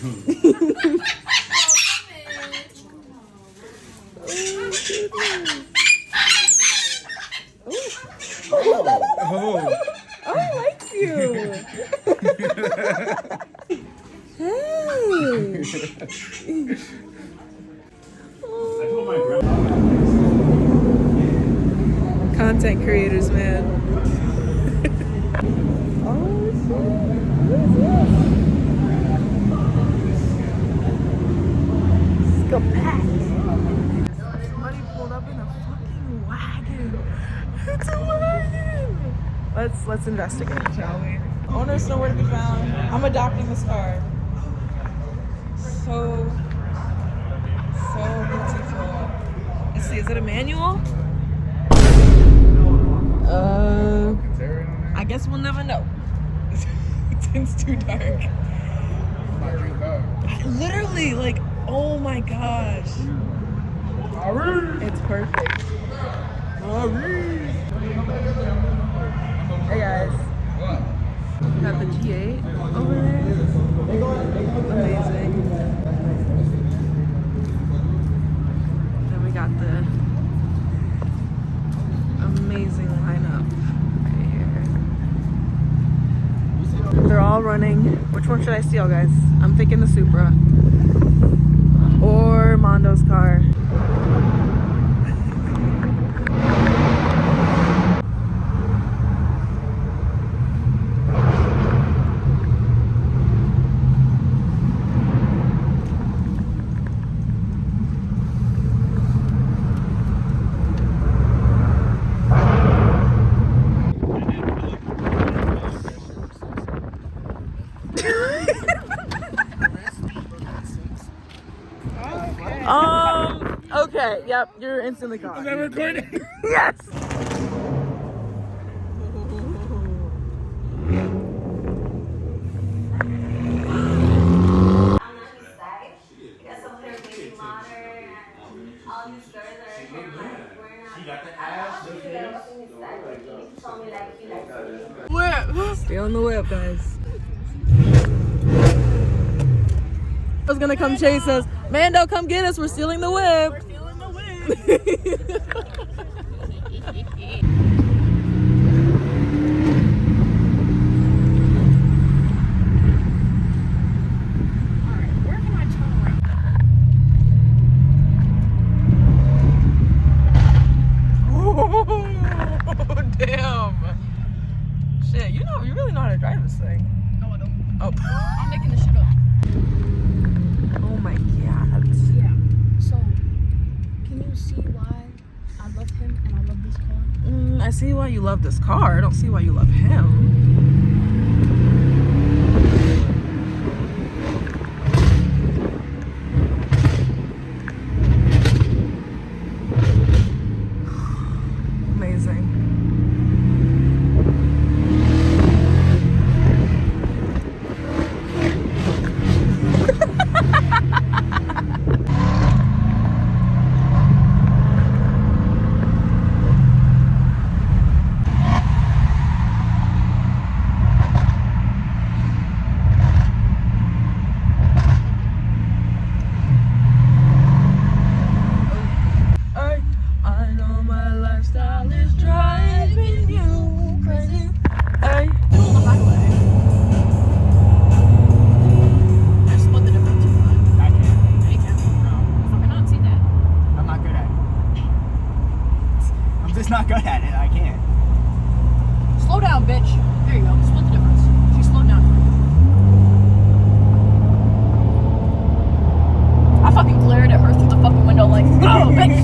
Oh, I like you. Hey. Content creators, man. Oh shit. What is this? Scapack. Somebody pulled up in a fucking wagon. It's a wagon. Let's investigate, shall we? Owner's nowhere to be found. I'm adopting this car. So beautiful. Let's see, is it a manual? I guess we'll never know. It's too dark. Literally, like, oh my gosh. It's perfect. Hey guys. We got the G8 over there. Amazing. Then we got the amazing lineup right here. They're all running. Which one should I steal, guys? I'm thinking the Supra or Mondo's car. Okay, yep, you're instantly gone. Is that recording? Yes! Whip! Stealing the whip, guys. I was gonna come chase us. Mando, come get us. We're stealing the whip. We're stealing the whip. Alright, where can I turn around? Oh, damn. Shit, you really know how to drive this thing. No, I don't. Oh. I'm making this shit up. Oh my god. Yeah. So, can you see why I love him and I love this car? I see why you love this car. I don't see why you love him. Amazing. Not good at it, I can't. Slow down, bitch. There you go. Split the difference. She slowed down. I fucking glared at her through the fucking window like, oh, bitch,